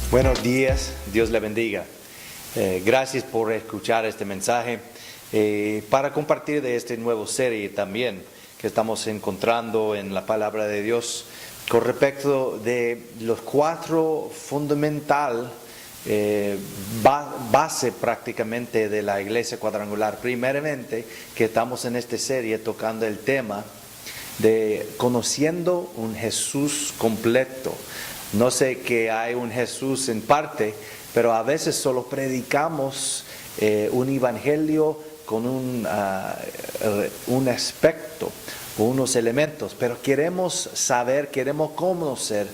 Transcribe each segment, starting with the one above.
Buenos días, Dios le bendiga. Gracias por escuchar este mensaje. Para compartir de esta nueva serie también que estamos encontrando en la palabra de Dios con respecto de los cuatro fundamental base prácticamente de la iglesia cuadrangular. Primeramente, que estamos en esta serie tocando el tema de conociendo un Jesús completo. No sé que hay un Jesús en parte, pero a veces solo predicamos un evangelio con un aspecto, unos elementos, pero queremos saber, queremos conocer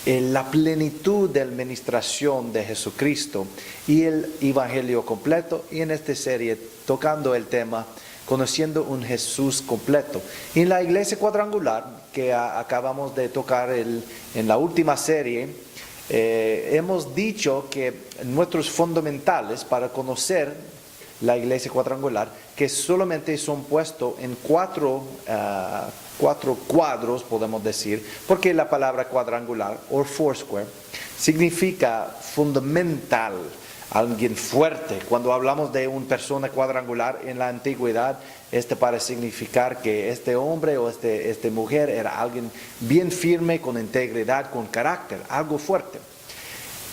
la plenitud de la administración de Jesucristo y el evangelio completo, y en esta serie tocando el tema conociendo un Jesús completo. En la iglesia cuadrangular que acabamos de tocar en la última serie, hemos dicho que nuestros fundamentales para conocer la iglesia cuadrangular, que solamente son puestos en cuatro cuadros, podemos decir, porque la palabra cuadrangular o foursquare significa fundamental, alguien fuerte. Cuando hablamos de una persona cuadrangular en la antigüedad, para significar que este hombre o esta mujer era alguien bien firme, con integridad, con carácter, algo fuerte.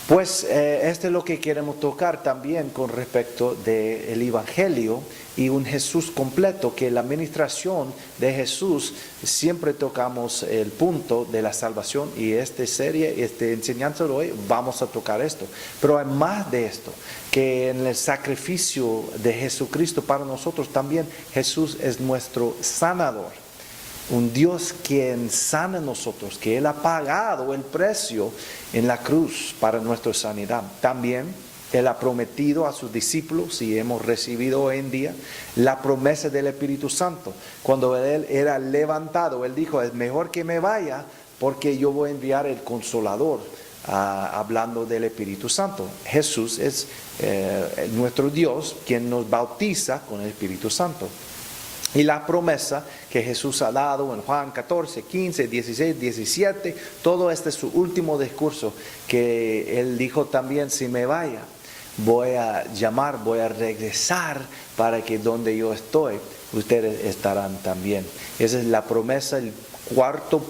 Pues esto es lo que queremos tocar también con respecto del Evangelio y un Jesús completo, que la administración de Jesús siempre tocamos el punto de la salvación, y esta serie, esta enseñanza de hoy vamos a tocar esto. Pero hay más de esto, que en el sacrificio de Jesucristo para nosotros también Jesús es nuestro sanador. Un Dios quien sana a nosotros, que Él ha pagado el precio en la cruz para nuestra sanidad. También Él ha prometido a sus discípulos, y hemos recibido hoy en día, la promesa del Espíritu Santo. Cuando Él era levantado, Él dijo: es mejor que me vaya, porque yo voy a enviar el Consolador, hablando del Espíritu Santo. Jesús es nuestro Dios, quien nos bautiza con el Espíritu Santo. Y la promesa que Jesús ha dado en Juan 14, 15, 16, 17, todo este es su último discurso, que Él dijo también: si me vaya, voy a llamar, voy a regresar, para que donde yo estoy, ustedes estarán también. Esa es la promesa, el cuarto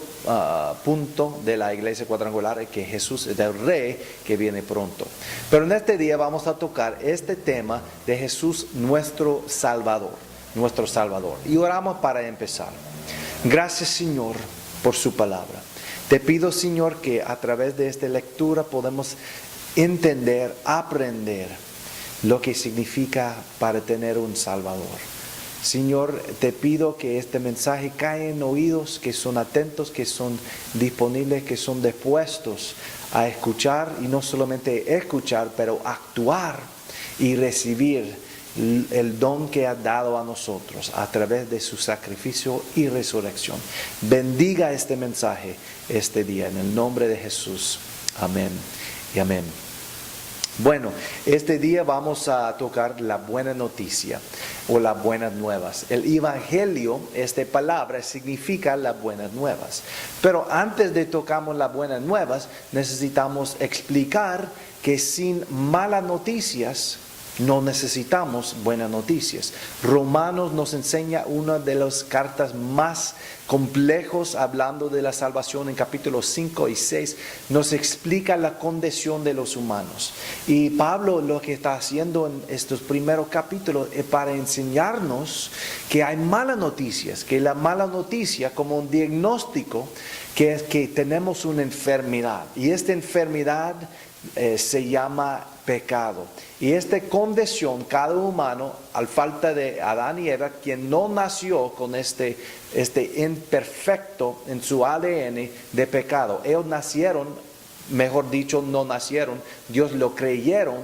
punto de la iglesia cuadrangular, que Jesús es el Rey que viene pronto. Pero en este día vamos a tocar este tema de Jesús nuestro Salvador. Nuestro Salvador. Y oramos para empezar. Gracias, Señor, por su palabra. Te pido, Señor, que a través de esta lectura podamos entender, aprender lo que significa para tener un Salvador. Señor, te pido que este mensaje caiga en oídos que son atentos, que son disponibles, que son dispuestos a escuchar, y no solamente escuchar, pero actuar y recibir el don que ha dado a nosotros a través de su sacrificio y resurrección. Bendiga este mensaje este día, en el nombre de Jesús. Amén y amén. Bueno, este día vamos a tocar la buena noticia o las buenas nuevas. El evangelio, esta palabra, significa las buenas nuevas. Pero antes de tocamos las buenas nuevas, necesitamos explicar que sin malas noticias no necesitamos buenas noticias. Romanos nos enseña una de las cartas más complejos, hablando de la salvación, en capítulos 5 y 6, nos explica la condición de los humanos. Y Pablo lo que está haciendo en estos primeros capítulos es para enseñarnos que hay malas noticias, que la mala noticia como un diagnóstico, que es que tenemos una enfermedad, y esta enfermedad se llama pecado. Y esta condición, cada humano, al falta de Adán y Eva, quien no nació con este imperfecto en su ADN de pecado. Ellos nacieron, mejor dicho, no nacieron, Dios lo creyeron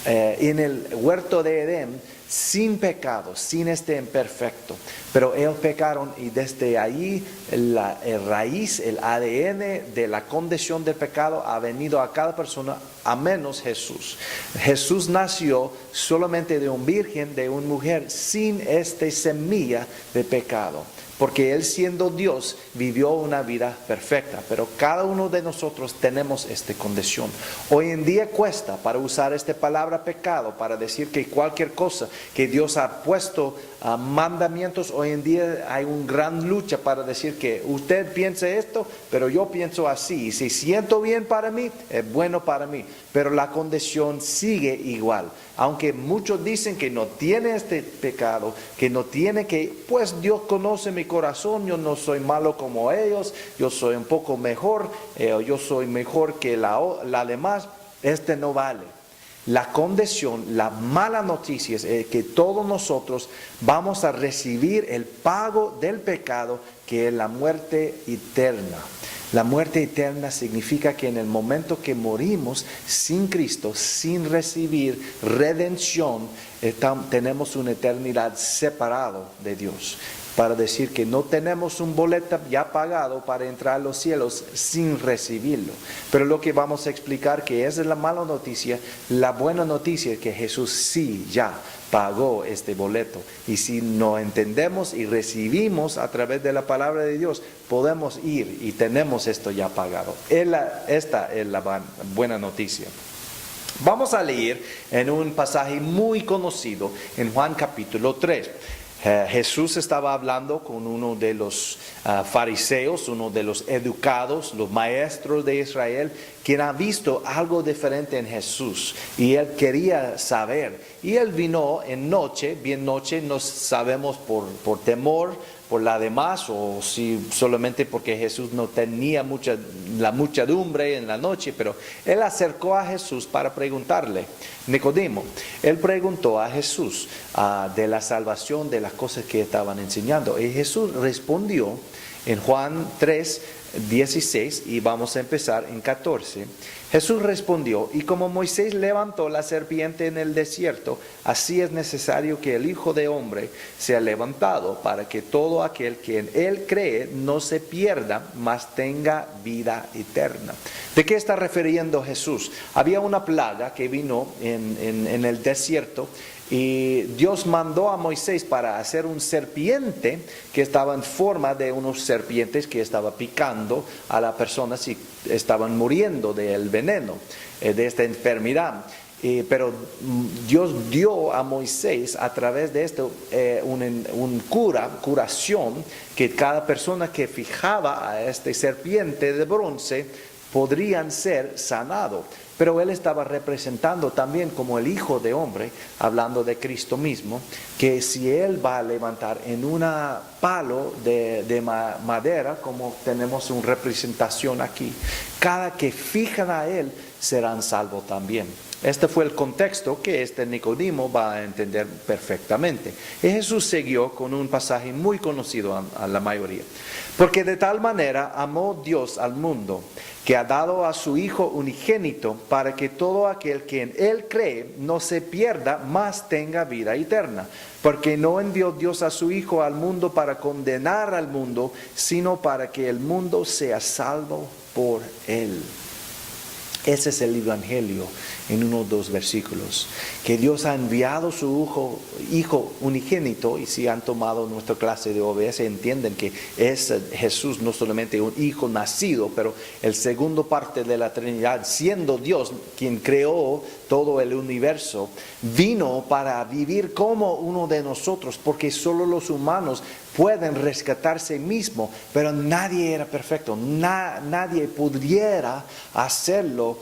en el huerto de Edén, sin pecado, sin este imperfecto. Pero ellos pecaron y desde ahí el raíz, el ADN de la condición del pecado ha venido a cada persona, a menos Jesús. Jesús nació solamente de una virgen, de una mujer, sin esta semilla de pecado. Porque Él, siendo Dios, vivió una vida perfecta. Pero cada uno de nosotros tenemos esta condición. Hoy en día cuesta para usar esta palabra pecado, para decir que cualquier cosa que Dios ha puesto mandamientos, hoy en día hay una gran lucha para decir que usted piensa esto, pero yo pienso así. Y si siento bien para mí, es bueno para mí. Pero la condición sigue igual. Aunque muchos dicen que no tiene este pecado, que no tiene que, pues Dios conoce mi corazón, yo no soy malo como ellos, yo soy un poco mejor, yo soy mejor que la demás, no vale. La condición, la mala noticia es que todos nosotros vamos a recibir el pago del pecado, que es la muerte eterna. La muerte eterna significa que en el momento que morimos sin Cristo, sin recibir redención, tenemos una eternidad separado de Dios. Para decir que no tenemos un boleto ya pagado para entrar a los cielos sin recibirlo. Pero lo que vamos a explicar que esa es la mala noticia. La buena noticia es que Jesús sí ya pagó este boleto. Y si no entendemos y recibimos a través de la palabra de Dios, podemos ir y tenemos esto ya pagado. Esta es la buena noticia. Vamos a leer en un pasaje muy conocido en Juan capítulo 3. Jesús estaba hablando con uno de los fariseos, uno de los educados, los maestros de Israel, quien ha visto algo diferente en Jesús y él quería saber. Y él vino en noche, bien noche, no sabemos por temor, por la demás, o si solamente porque Jesús no tenía la muchedumbre en la noche, pero él acercó a Jesús para preguntarle. Nicodemo, él preguntó a Jesús de la salvación, de las cosas que estaban enseñando, y Jesús respondió en Juan 3:16, y vamos a empezar en 14. Jesús respondió: y como Moisés levantó la serpiente en el desierto, así es necesario que el Hijo de Hombre sea levantado, para que todo aquel que en él cree no se pierda, mas tenga vida eterna. ¿De qué está refiriendo Jesús? Había una plaga que vino en el desierto, y Dios mandó a Moisés para hacer un serpiente que estaba en forma de unos serpientes que estaba picando a las personas y estaban muriendo del veneno, de esta enfermedad. Pero Dios dio a Moisés a través de esto curación, que cada persona que fijaba a este serpiente de bronce podrían ser sanados. Pero él estaba representando también como el Hijo de Hombre, hablando de Cristo mismo, que si él va a levantar en un palo de madera, como tenemos una representación aquí, cada que fijan a él serán salvos también. Este fue el contexto que Nicodemo va a entender perfectamente. Y Jesús siguió con un pasaje muy conocido a la mayoría. Porque de tal manera amó Dios al mundo, que ha dado a su Hijo unigénito, para que todo aquel que en Él cree no se pierda, mas tenga vida eterna. Porque no envió Dios a su Hijo al mundo para condenar al mundo, sino para que el mundo sea salvo por Él. Ese es el Evangelio en uno o dos versículos. Que Dios ha enviado su Hijo unigénito, y si han tomado nuestra clase de OBS entienden que es Jesús no solamente un Hijo nacido, pero el segundo parte de la Trinidad, siendo Dios quien creó todo el universo, vino para vivir como uno de nosotros, porque solo los humanos pueden rescatarse mismo, pero nadie era perfecto, nadie pudiera hacerlo.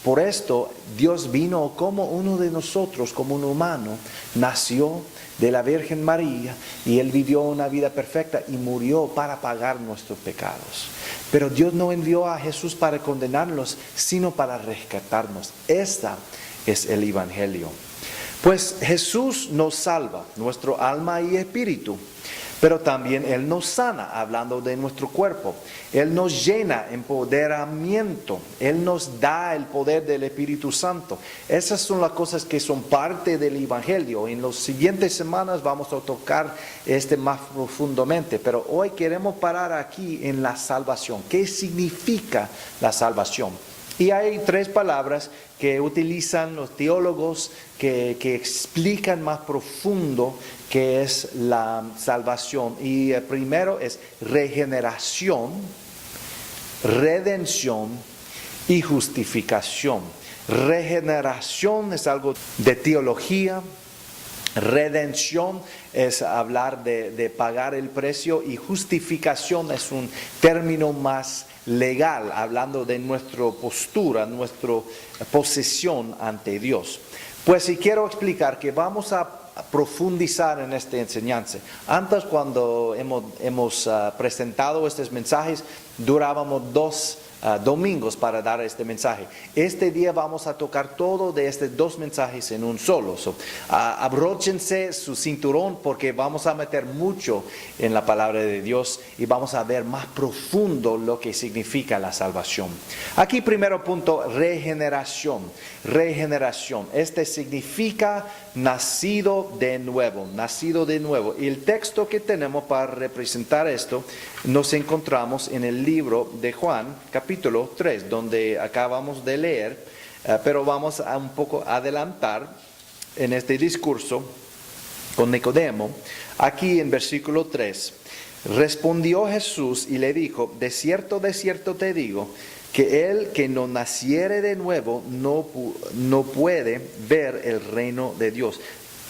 Por esto Dios vino como uno de nosotros, como un humano, nació de la Virgen María, y Él vivió una vida perfecta y murió para pagar nuestros pecados. Pero Dios no envió a Jesús para condenarnos, sino para rescatarnos. Esta es el Evangelio. Pues Jesús nos salva, nuestro alma y espíritu. Pero también Él nos sana, hablando de nuestro cuerpo. Él nos llena, empoderamiento. Él nos da el poder del Espíritu Santo. Esas son las cosas que son parte del Evangelio. En las siguientes semanas vamos a tocar más profundamente. Pero hoy queremos parar aquí en la salvación. ¿Qué significa la salvación? Y hay 3 palabras que utilizan los teólogos que explican más profundo qué es la salvación. Y el primero es regeneración, redención y justificación. Regeneración es algo de teología. Redención es hablar de pagar el precio, y justificación es un término más legal, hablando de nuestra postura, nuestra posición ante Dios. Pues si quiero explicar que vamos a profundizar en esta enseñanza. Antes, cuando hemos presentado estos mensajes, durábamos 2 domingos para dar este mensaje. Este día vamos a tocar todo de estos 2 mensajes en un solo. Abróchense su cinturón, porque vamos a meter mucho en la palabra de Dios y vamos a ver más profundo lo que significa la salvación. Aquí, primero punto, regeneración. Regeneración. Significa nacido de nuevo. Nacido de nuevo. Y el texto que tenemos para representar esto nos encontramos en el libro de Juan, capítulo 3, donde acabamos de leer, pero vamos a un poco adelantar en este discurso con Nicodemo. Aquí en versículo 3, respondió Jesús y le dijo: de cierto te digo, que el que no naciere de nuevo no puede ver el reino de Dios.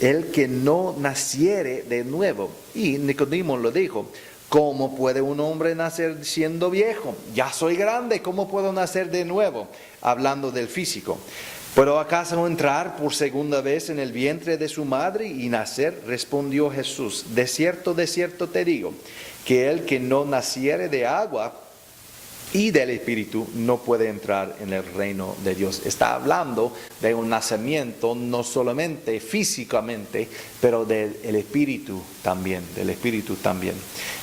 El que no naciere de nuevo. Y Nicodemo lo dijo: ¿cómo puede un hombre nacer siendo viejo? Ya soy grande, ¿cómo puedo nacer de nuevo? Hablando del físico. ¿Puedo acaso entrar por segunda vez en el vientre de su madre y nacer? Respondió Jesús: de cierto te digo, que el que no naciere de agua y del Espíritu no puede entrar en el reino de Dios. Está hablando de un nacimiento no solamente físicamente, pero del Espíritu también,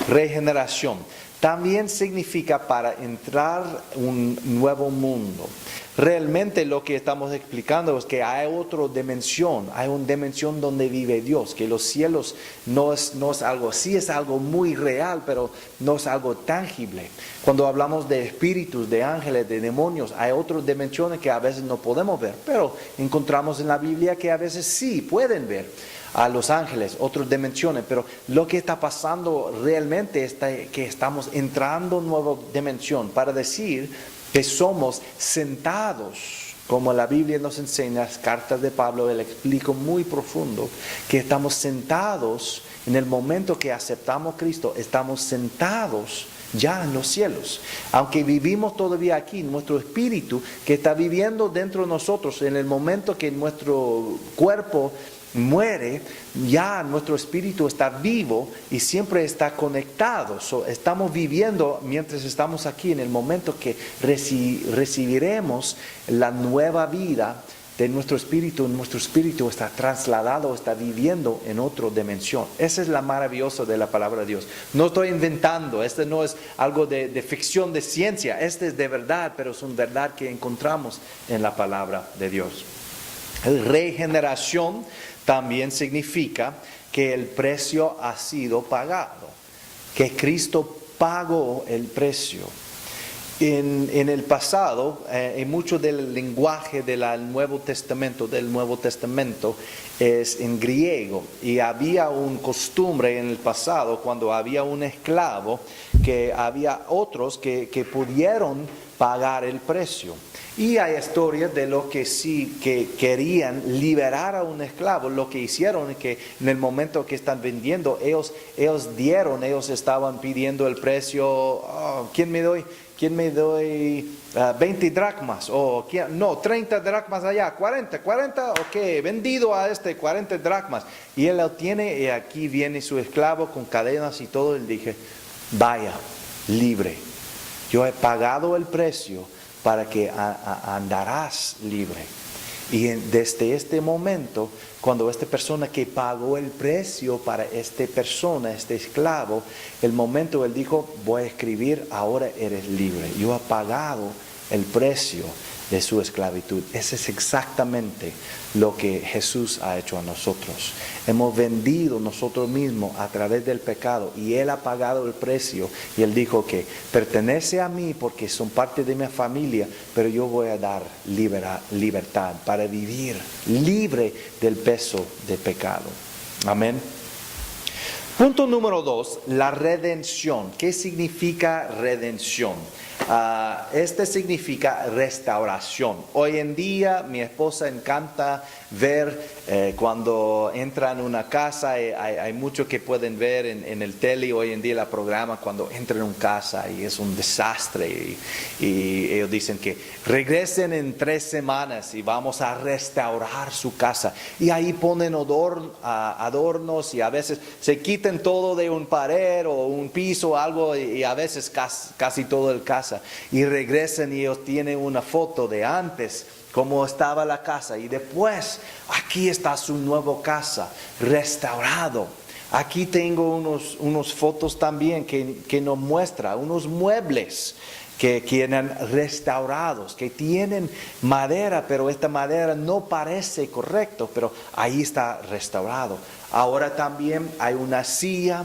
Regeneración también significa para entrar un nuevo mundo. Realmente lo que estamos explicando es que hay otra dimensión, hay una dimensión donde vive Dios, que los cielos no es algo, sí es algo muy real, pero no es algo tangible. Cuando hablamos de espíritus, de ángeles, de demonios, hay otras dimensiones que a veces no podemos ver, pero encontramos en la Biblia que a veces sí pueden ver a los ángeles, otras dimensiones. Pero lo que está pasando realmente es que estamos entrando en una nueva dimensión, para decir que somos sentados, como la Biblia nos enseña, las cartas de Pablo, él explica muy profundo, que estamos sentados en el momento que aceptamos a Cristo, estamos sentados ya en los cielos. Aunque vivimos todavía aquí, nuestro espíritu que está viviendo dentro de nosotros, en el momento que nuestro cuerpo muere, ya nuestro espíritu está vivo y siempre está conectado. Estamos viviendo mientras estamos aquí, en el momento que recibiremos la nueva vida de nuestro espíritu está trasladado, está viviendo en otra dimensión. Esa es la maravillosa de la palabra de Dios. No estoy inventando, este no es algo de ficción, de ciencia, este es de verdad, pero es una verdad que encontramos en la palabra de Dios. Regeneración también significa que el precio ha sido pagado, que Cristo pagó el precio. En el pasado, mucho del lenguaje del Nuevo Testamento es en griego, y había una costumbre en el pasado, cuando había un esclavo, que había otros que pudieron pagar el precio. Y hay historias de lo que sí que querían liberar a un esclavo. Lo que hicieron es que en el momento que están vendiendo, ellos estaban pidiendo el precio. ¿Quién me doy 20 dracmas? O 30 dracmas allá, 40, ok, vendido a 40 dracmas. Y él lo tiene, y aquí viene su esclavo con cadenas y todo. Y dije: vaya, libre. Yo he pagado el precio para que andarás libre. Y desde este momento cuando esta persona que pagó el precio para esta persona, este esclavo, el momento él dijo, voy a escribir, ahora eres libre. Yo he pagado el precio de su esclavitud. Ese es exactamente lo que Jesús ha hecho a nosotros. Hemos vendido nosotros mismos a través del pecado y Él ha pagado el precio y Él dijo que pertenece a mí porque son parte de mi familia, pero yo voy a dar libertad para vivir libre del peso del pecado. Amén. Punto número 2, la redención. ¿Qué significa redención? Este significa restauración. Hoy en día mi esposa encanta ver cuando entra en una casa, hay mucho que pueden ver en el tele hoy en día, el programa, cuando entra en una casa y es un desastre y ellos dicen que regresen en 3 semanas y vamos a restaurar su casa. Y ahí ponen adornos y a veces se quitan todo de un pared o un piso o algo y a veces casi todo el casa. Y regresan y ellos tienen una foto de antes, cómo estaba la casa. Y después, aquí está su nueva casa, restaurado. Aquí tengo unos fotos también que nos muestra, unos muebles que quieren restaurados, que tienen madera, pero esta madera no parece correcto, pero ahí está restaurado. Ahora también hay una silla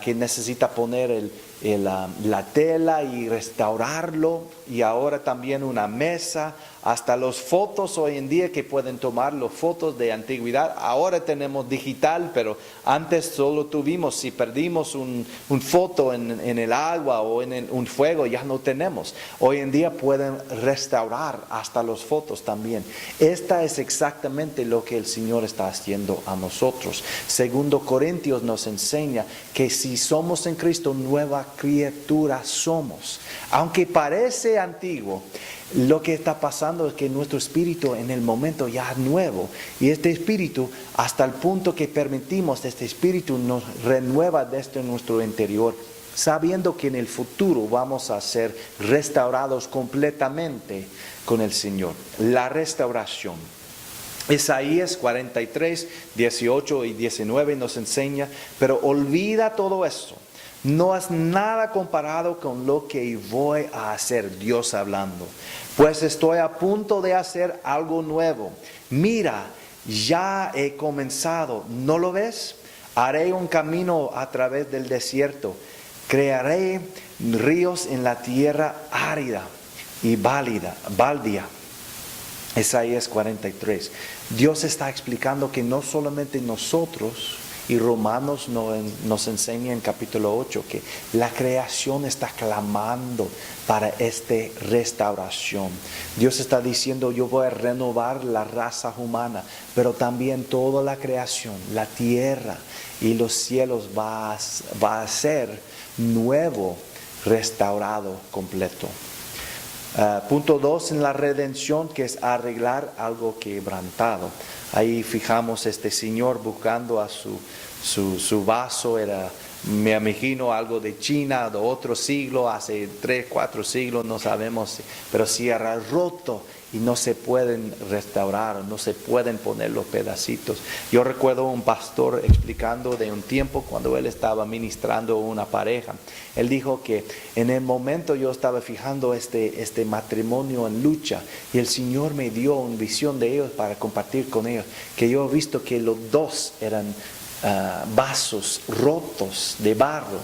que necesita poner la tela y restaurarlo, y ahora también una mesa, hasta las fotos hoy en día que pueden tomar las fotos de antigüedad. Ahora tenemos digital, pero antes solo tuvimos, si perdimos un foto en el agua o en un fuego, ya no tenemos. Hoy en día pueden restaurar hasta las fotos también. Esta es exactamente lo que el Señor está haciendo a nosotros. Segundo Corintios nos enseña que si somos en Cristo, nueva criatura somos. Aunque parece antiguo, lo que está pasando es que nuestro espíritu en el momento ya es nuevo. Y este espíritu, hasta el punto que permitimos, este espíritu nos renueva desde nuestro interior, sabiendo que en el futuro vamos a ser restaurados completamente con el Señor. La restauración. Isaías 43, 18 y 19 nos enseña, pero olvida todo eso. No es nada comparado con lo que voy a hacer, Dios hablando. Pues estoy a punto de hacer algo nuevo. Mira, ya he comenzado. ¿No lo ves? Haré un camino a través del desierto. Crearé ríos en la tierra árida y baldía. Isaías 43. Dios está explicando que no solamente nosotros, y Romanos nos enseña en capítulo 8 que la creación está clamando para esta restauración. Dios está diciendo, yo voy a renovar la raza humana, pero también toda la creación, la tierra y los cielos va a ser nuevo, restaurado, completo. Punto 2 en la redención, que es arreglar algo quebrantado. Ahí fijamos este señor buscando a su vaso, me imagino algo de China, de otro siglo, hace 3, 4 siglos, no sabemos, pero si era roto y no se pueden restaurar, no se pueden poner los pedacitos. Yo recuerdo un pastor explicando de un tiempo cuando él estaba ministrando a una pareja. Él dijo que en el momento yo estaba fijando este matrimonio en lucha y el Señor me dio una visión de ellos para compartir con ellos, que yo he visto que los dos eran vasos rotos de barro,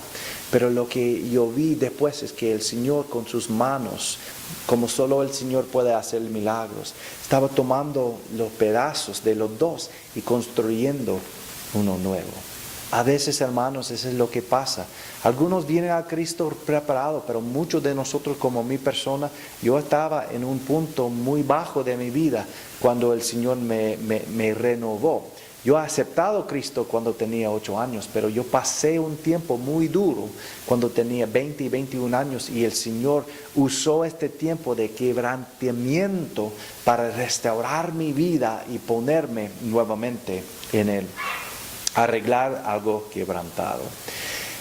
pero lo que yo vi después es que el Señor con sus manos, como solo el Señor puede hacer milagros, estaba tomando los pedazos de los dos y construyendo uno nuevo. A veces, hermanos, eso es lo que pasa. Algunos vienen a Cristo preparados, pero muchos de nosotros, como mi persona, yo estaba en un punto muy bajo de mi vida cuando el Señor me renovó. Yo he aceptado a Cristo cuando tenía 8 años, pero yo pasé un tiempo muy duro cuando tenía 20 y 21 años y el Señor usó este tiempo de quebrantamiento para restaurar mi vida y ponerme nuevamente en Él, arreglar algo quebrantado.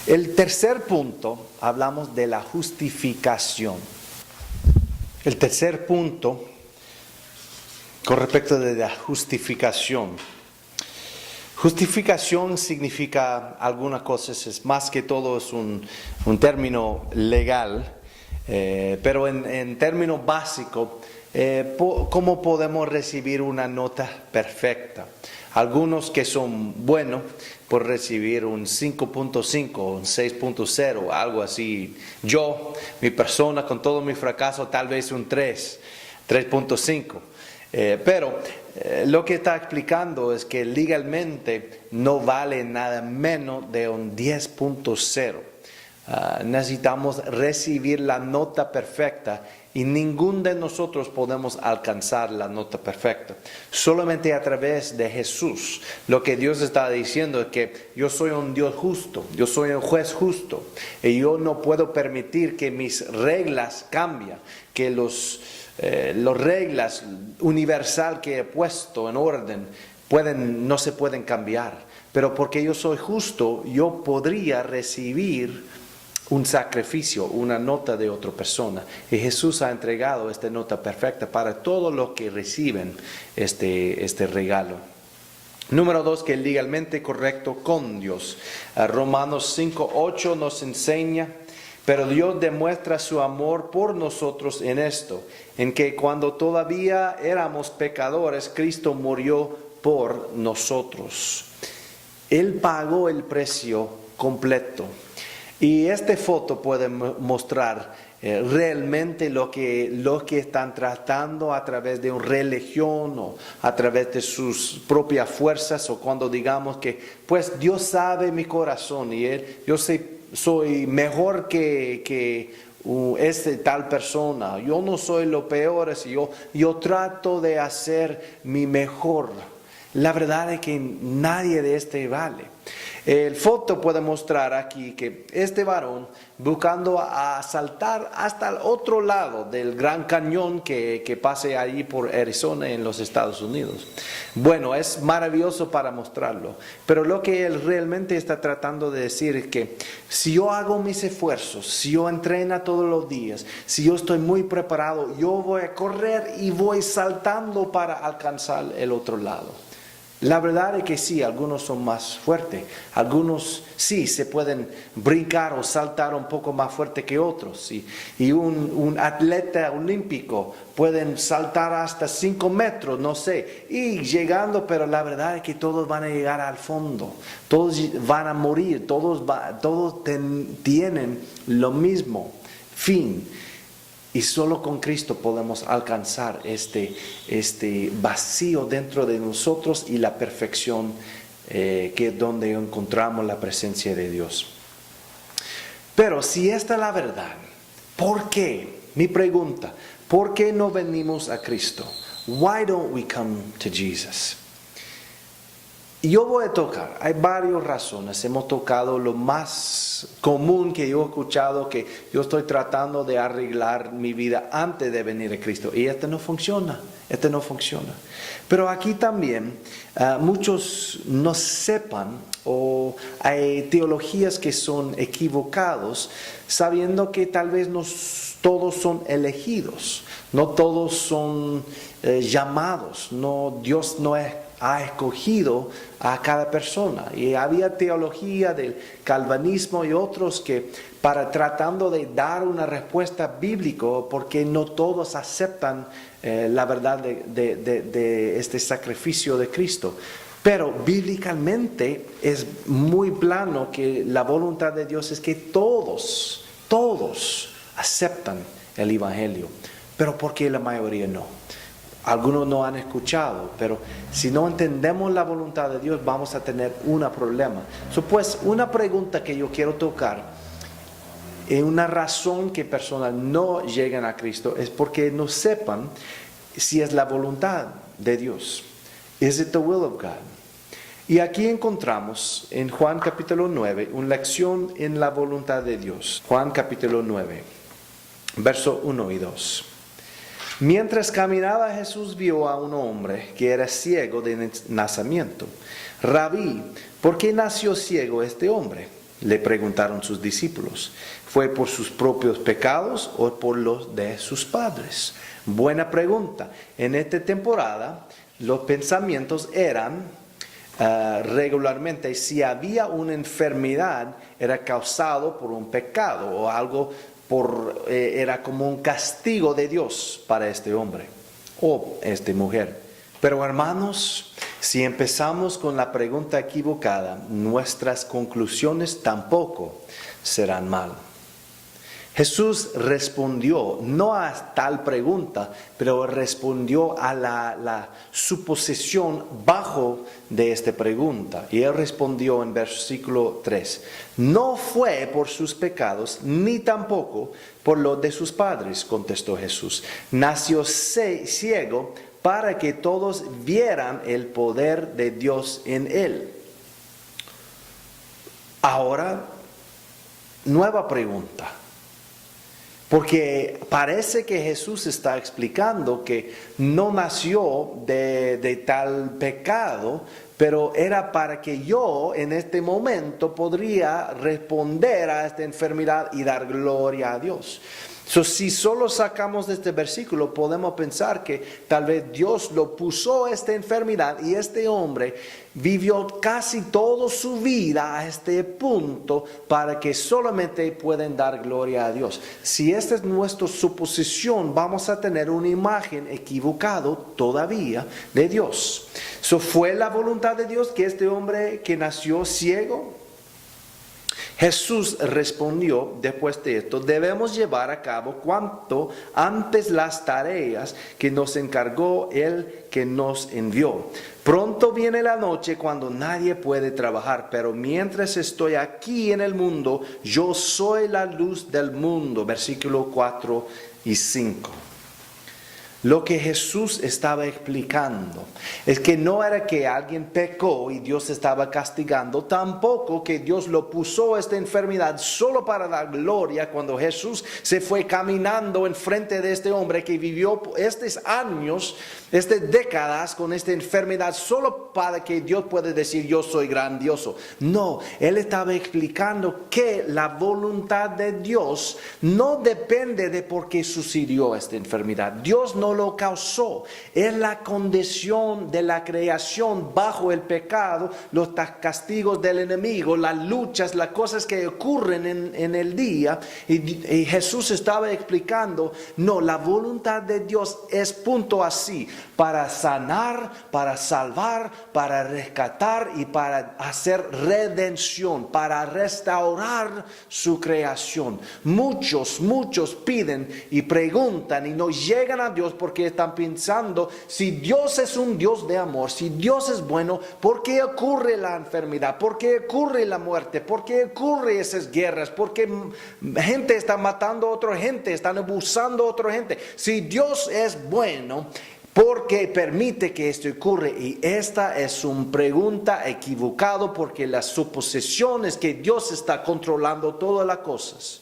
El tercer punto, hablamos de la justificación. El tercer punto, con respecto de la justificación, Justificación significa algunas cosas, es más que todo es un término legal, pero en término básico, ¿cómo podemos recibir una nota perfecta? Algunos que son buenos por recibir un 5.5, un 6.0, algo así. Yo, mi persona, con todo mi fracaso, tal vez un 3.5. Pero lo que está explicando es que legalmente no vale nada menos de un 10.0. Necesitamos recibir la nota perfecta y ninguno de nosotros podemos alcanzar la nota perfecta. Solamente a través de Jesús. Lo que Dios está diciendo es que yo soy un Dios justo, yo soy un juez justo y yo no puedo permitir que mis reglas cambien, que las reglas universal que he puesto en orden no se pueden cambiar. Pero porque yo soy justo, yo podría recibir un sacrificio, una nota de otra persona. Y Jesús ha entregado esta nota perfecta para todos los que reciben este regalo. Número 2, que es legalmente correcto con Dios. Romanos 5:8 nos enseña: pero Dios demuestra su amor por nosotros en esto, en que cuando todavía éramos pecadores, Cristo murió por nosotros. Él pagó el precio completo. Y esta foto puede mostrar realmente lo que están tratando a través de una religión o a través de sus propias fuerzas, o cuando digamos que pues Dios sabe mi corazón y yo soy mejor que tal persona, yo no soy lo peor, yo trato de hacer mi mejor. La verdad es que nadie de vale. El foto puede mostrar aquí que este varón buscando a saltar hasta el otro lado del Gran Cañón que pase allí por Arizona en los Estados Unidos. Bueno, es maravilloso para mostrarlo, pero lo que él realmente está tratando de decir es que si yo hago mis esfuerzos, si yo entreno todos los días, si yo estoy muy preparado, yo voy a correr y voy saltando para alcanzar el otro lado. La verdad es que sí, algunos son más fuertes, algunos sí se pueden brincar o saltar un poco más fuerte que otros. Y un atleta olímpico pueden saltar hasta 5 metros, no sé, y llegando, pero la verdad es que todos van a llegar al fondo, todos van a morir, todos tienen lo mismo fin. Y solo con Cristo podemos alcanzar este vacío dentro de nosotros y la perfección que es donde encontramos la presencia de Dios. Pero si esta es la verdad, ¿por qué? Mi pregunta, ¿por qué no venimos a Cristo? Why don't we come to Jesus? Y yo voy a tocar, hay varias razones. Hemos tocado lo más común que yo he escuchado, que yo estoy tratando de arreglar mi vida antes de venir a Cristo. Y no funciona, no funciona. Pero aquí también muchos no sepan, o hay teologías que son equivocados, sabiendo que tal vez no todos son elegidos, no todos son llamados, Dios no ha escogido a cada persona. Y había teología del calvinismo y otros que tratando de dar una respuesta bíblica, porque no todos aceptan la verdad de este sacrificio de Cristo. Pero bíblicamente es muy plano que la voluntad de Dios es que todos aceptan el Evangelio. Pero ¿por qué la mayoría no? Algunos no han escuchado, pero si no entendemos la voluntad de Dios, vamos a tener un problema. Pues una pregunta que yo quiero tocar, una razón que personas no llegan a Cristo, es porque no sepan si es la voluntad de Dios. Is it the will of God? Y aquí encontramos en Juan capítulo 9 una lección en la voluntad de Dios. Juan capítulo 9, verso 1 y 2. Mientras caminaba, Jesús vio a un hombre que era ciego de nacimiento. Rabí, ¿por qué nació ciego este hombre? Le preguntaron sus discípulos. ¿Fue por sus propios pecados o por los de sus padres? Buena pregunta. En esta temporada los pensamientos eran regularmente, si había una enfermedad, era causado por un pecado o algo era como un castigo de Dios para este hombre o esta mujer. Pero hermanos, si empezamos con la pregunta equivocada, nuestras conclusiones tampoco serán mal. Jesús respondió no a tal pregunta, pero respondió a la suposición bajo de esta pregunta. Y él respondió en versículo 3, no fue por sus pecados, ni tampoco por los de sus padres, contestó Jesús. Nació ciego para que todos vieran el poder de Dios en él. Ahora, nueva pregunta. Porque parece que Jesús está explicando que no nació de tal pecado, pero era para que yo en este momento podría responder a esta enfermedad y dar gloria a Dios. Si solo sacamos de este versículo, podemos pensar que tal vez Dios lo puso esta enfermedad y este hombre vivió casi toda su vida a este punto para que solamente puedan dar gloria a Dios. Si esta es nuestra suposición, vamos a tener una imagen equivocada todavía de Dios. ¿Fue la voluntad de Dios que este hombre que nació ciego? Jesús respondió después de esto, debemos llevar a cabo cuanto antes las tareas que nos encargó el que nos envió. Pronto viene la noche cuando nadie puede trabajar, pero mientras estoy aquí en el mundo, yo soy la luz del mundo. Versículo 4 y 5. Lo que Jesús estaba explicando es que no era que alguien pecó y Dios estaba castigando, tampoco que Dios lo puso esta enfermedad solo para dar gloria cuando Jesús se fue caminando enfrente de este hombre que vivió estos años, estas décadas con esta enfermedad solo para que Dios pueda decir yo soy grandioso. No, Él estaba explicando que la voluntad de Dios no depende de por qué sucedió esta enfermedad. Dios no lo causó, es la condición de la creación bajo el pecado, los castigos del enemigo, las luchas, las cosas que ocurren en el día. Y Jesús estaba explicando, no, la voluntad de Dios es punto así, para sanar, para salvar, para rescatar y para hacer redención, para restaurar su creación. Muchos piden y preguntan y no llegan a Dios porque están pensando, si Dios es un Dios de amor, si Dios es bueno, ¿por qué ocurre la enfermedad? ¿Por qué ocurre la muerte? ¿Por qué ocurre esas guerras? ¿Por qué gente está matando a otra gente? Están abusando a otra gente. Si Dios es bueno, ¿por qué permite que esto ocurra? Y esta es una pregunta equivocada porque la suposición es que Dios está controlando todas las cosas.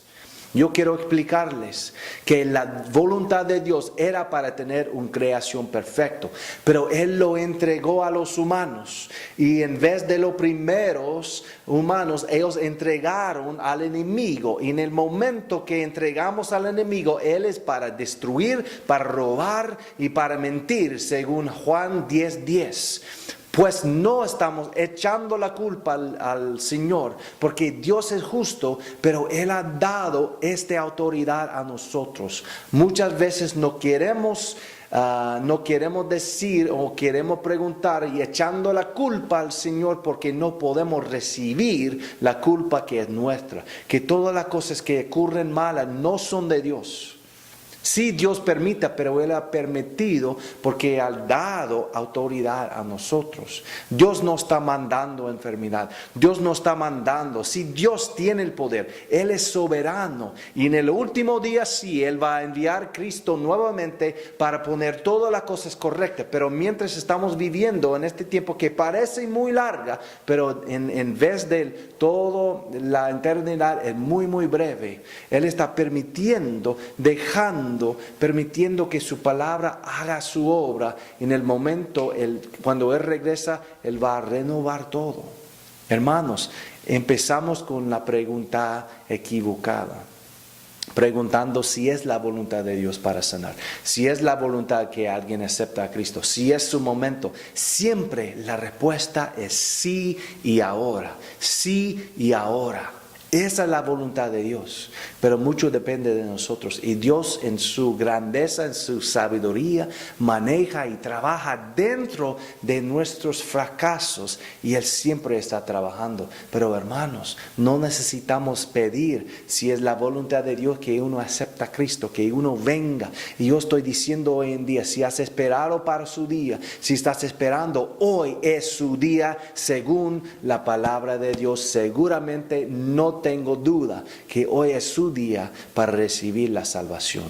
Yo quiero explicarles que la voluntad de Dios era para tener una creación perfecta, pero Él lo entregó a los humanos y en vez de los primeros humanos, ellos entregaron al enemigo, y en el momento que entregamos al enemigo, Él es para destruir, para robar y para mentir, según Juan 10:10. Pues no estamos echando la culpa al Señor, porque Dios es justo, pero Él ha dado esta autoridad a nosotros. Muchas veces no queremos decir o queremos preguntar y echando la culpa al Señor porque no podemos recibir la culpa que es nuestra. Que todas las cosas que ocurren malas no son de Dios. Sí, Dios permita, pero Él ha permitido porque ha dado autoridad a nosotros. Dios no está mandando enfermedad. Dios no está mandando. Si Dios tiene el poder, Él es soberano. Y en el último día sí, Él va a enviar a Cristo nuevamente para poner todas las cosas correctas. Pero mientras estamos viviendo en este tiempo que parece muy larga, pero en vez de todo la eternidad es muy breve. Él está permitiendo que su palabra haga su obra. En el momento, cuando Él regresa, Él va a renovar todo. Hermanos, empezamos con la pregunta equivocada. preguntando si es la voluntad de Dios para sanar, si es la voluntad que alguien acepta a Cristo, si es su momento, siempre la respuesta es sí y ahora, sí y ahora. Esa es la voluntad de Dios, pero mucho depende de nosotros. Y Dios en su grandeza, en su sabiduría, maneja y trabaja dentro de nuestros fracasos. Y Él siempre está trabajando. Pero hermanos, no necesitamos pedir si es la voluntad de Dios que uno acepta a Cristo, que uno venga. Y yo estoy diciendo hoy en día, si has esperado para su día, si estás esperando, hoy es su día según la palabra de Dios. Seguramente no tengo duda que hoy es su día para recibir la salvación.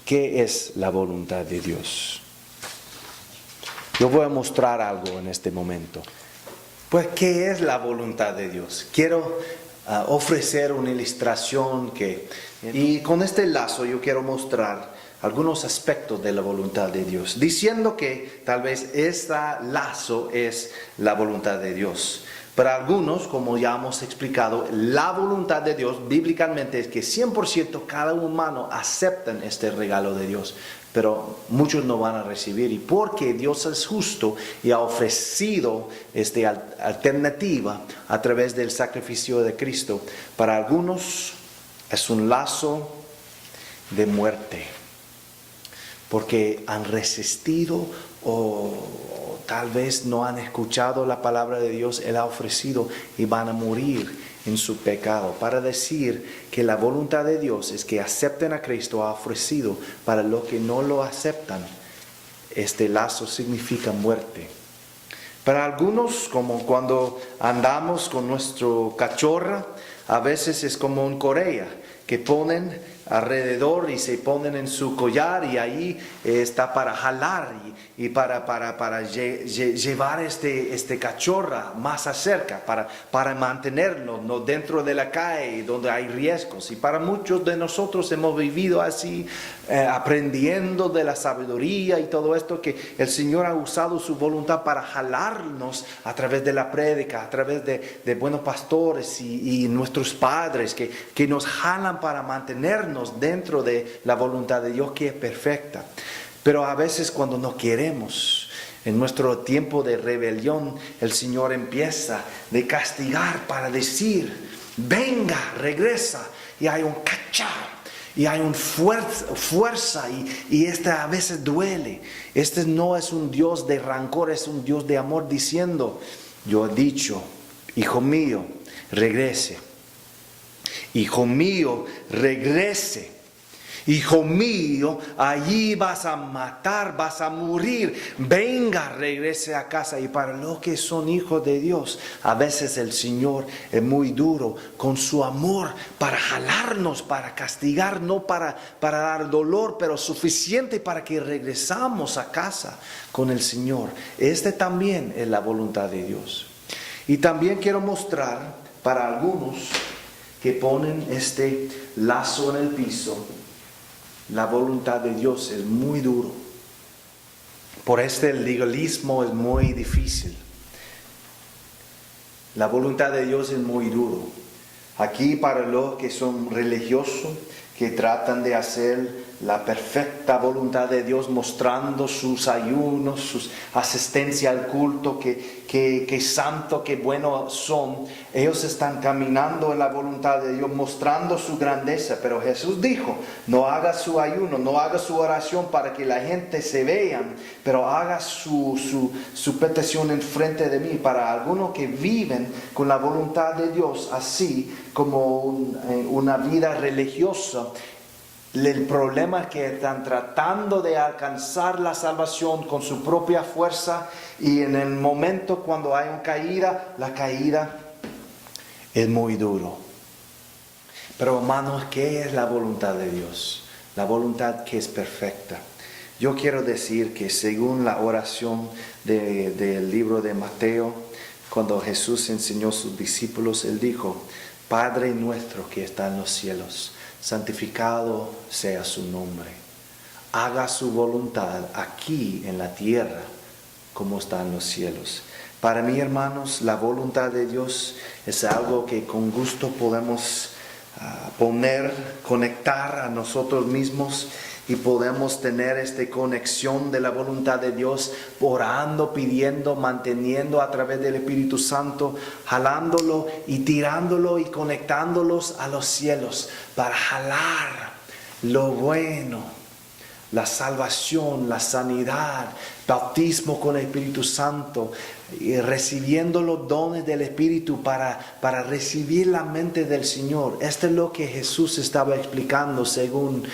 ¿Qué es la voluntad de Dios? Yo voy a mostrar algo en este momento. Pues, ¿qué es la voluntad de Dios? Quiero ofrecer una ilustración y con este lazo yo quiero mostrar algunos aspectos de la voluntad de Dios, diciendo que tal vez este lazo es la voluntad de Dios. Para algunos, como ya hemos explicado, la voluntad de Dios bíblicamente es que 100% cada humano aceptan este regalo de Dios, pero muchos no van a recibir. Y porque Dios es justo y ha ofrecido esta alternativa a través del sacrificio de Cristo, para algunos es un lazo de muerte, porque han resistido o tal vez no han escuchado la palabra de Dios. Él ha ofrecido y van a morir en su pecado. Para decir que la voluntad de Dios es que acepten a Cristo, ha ofrecido. Para los que no lo aceptan, este lazo significa muerte. Para algunos, como cuando andamos con nuestro cachorra, a veces es como un correa que ponen alrededor y se ponen en su collar, y ahí está para jalar y para llevar este cachorra más cerca, para mantenerlo no dentro de la calle donde hay riesgos. Y para muchos de nosotros hemos vivido así, aprendiendo de la sabiduría y todo esto, que el Señor ha usado su voluntad para jalarnos a través de la prédica, a través de buenos pastores y nuestros padres que nos jalan para mantenernos dentro de la voluntad de Dios, que es perfecta. Pero a veces cuando no queremos, en nuestro tiempo de rebelión, el Señor empieza de castigar para decir, venga, regresa, y hay un cachá, y hay una fuerza, y esta a veces duele. Este no es un Dios de rancor, es un Dios de amor, diciendo, yo he dicho, hijo mío, regrese. Hijo mío, regrese. Hijo mío, allí vas a matar, vas a morir. Venga, regrese a casa. Y para los que son hijos de Dios, a veces el Señor es muy duro con su amor para jalarnos, para castigar, no para dar dolor, pero suficiente para que regresamos a casa con el Señor. Este también es la voluntad de Dios. Y también quiero mostrar para algunos que ponen este lazo en el piso, la voluntad de Dios es muy duro. Por el legalismo es muy difícil. La voluntad de Dios es muy duro. Aquí para los que son religiosos, que tratan de hacer la perfecta voluntad de Dios, mostrando sus ayunos, su asistencia al culto, que santo, que bueno son. Ellos están caminando en la voluntad de Dios, mostrando su grandeza. Pero Jesús dijo, no haga su ayuno, no haga su oración para que la gente se vean, pero haga su petición en frente de mí. Para algunos que viven con la voluntad de Dios así como una vida religiosa, el problema es que están tratando de alcanzar la salvación con su propia fuerza, y en el momento cuando hay una caída, la caída es muy duro. Pero hermanos, ¿qué es la voluntad de Dios? La voluntad que es perfecta. Yo quiero decir que según la oración del libro de Mateo, cuando Jesús enseñó a sus discípulos, Él dijo, Padre nuestro que está en los cielos, santificado sea su nombre. Haga su voluntad aquí en la tierra como está en los cielos. Para mí, hermanos, la voluntad de Dios es algo que con gusto podemos conectar a nosotros mismos y podemos tener esta conexión de la voluntad de Dios, orando, pidiendo, manteniendo a través del Espíritu Santo, jalándolo y tirándolo y conectándolos a los cielos para jalar lo bueno, la salvación, la sanidad, bautismo con el Espíritu Santo, y recibiendo los dones del Espíritu para recibir la mente del Señor. Esto es lo que Jesús estaba explicando según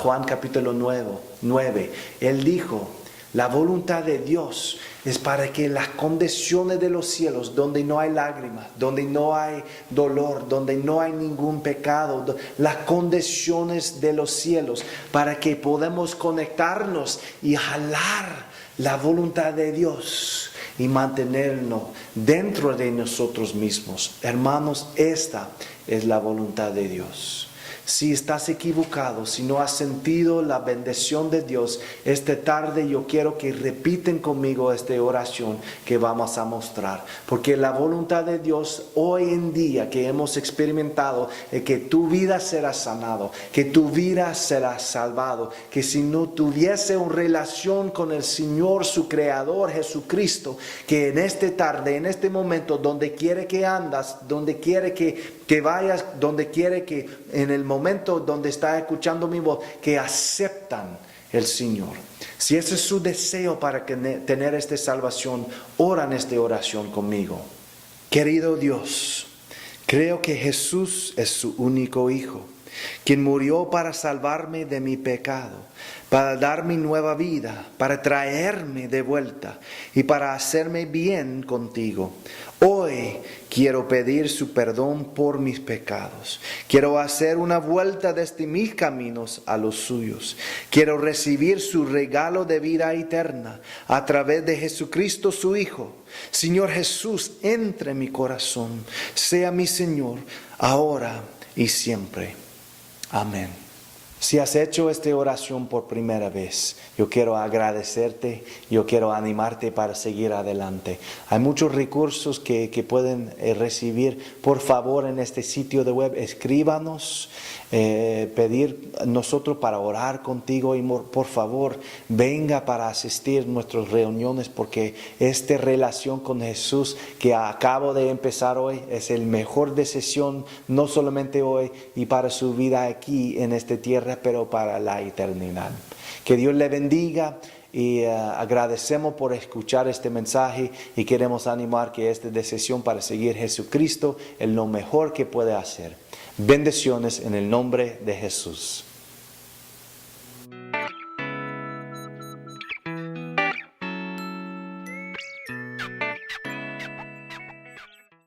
Juan capítulo 9. Él dijo, la voluntad de Dios es para que las condiciones de los cielos, donde no hay lágrimas, donde no hay dolor, donde no hay ningún pecado, las condiciones de los cielos, para que podamos conectarnos y jalar la voluntad de Dios y mantenernos dentro de nosotros mismos. Hermanos, esta es la voluntad de Dios. Si estás equivocado, si no has sentido la bendición de Dios, esta tarde yo quiero que repiten conmigo esta oración que vamos a mostrar. Porque la voluntad de Dios hoy en día que hemos experimentado es que tu vida será sanado, que tu vida será salvado, que si no tuviese una relación con el Señor, su Creador, Jesucristo, que en esta tarde, en este momento, donde quiere que andas, donde quiere que vayas, donde quiere que en el momento donde está escuchando mi voz, que aceptan el Señor. Si ese es su deseo para tener esta salvación, oran esta oración conmigo. Querido Dios, creo que Jesús es su único Hijo, quien murió para salvarme de mi pecado, para darme nueva vida, para traerme de vuelta y para hacerme bien contigo. Hoy quiero pedir su perdón por mis pecados. Quiero hacer una vuelta desde mis caminos a los suyos. Quiero recibir su regalo de vida eterna a través de Jesucristo su Hijo. Señor Jesús, entre en mi corazón. Sea mi Señor, ahora y siempre. Amén. Si has hecho esta oración por primera vez, yo quiero agradecerte, yo quiero animarte para seguir adelante. Hay muchos recursos que pueden recibir. Por favor, en este sitio de web, escríbanos, pedir nosotros para orar contigo y por favor, venga para asistir a nuestras reuniones porque esta relación con Jesús que acabo de empezar hoy es el mejor decisión, no solamente hoy y para su vida aquí en esta tierra, pero para la eternidad. Que Dios le bendiga y agradecemos por escuchar este mensaje y queremos animar que esta decisión para seguir Jesucristo es lo mejor que puede hacer. Bendiciones en el nombre de Jesús.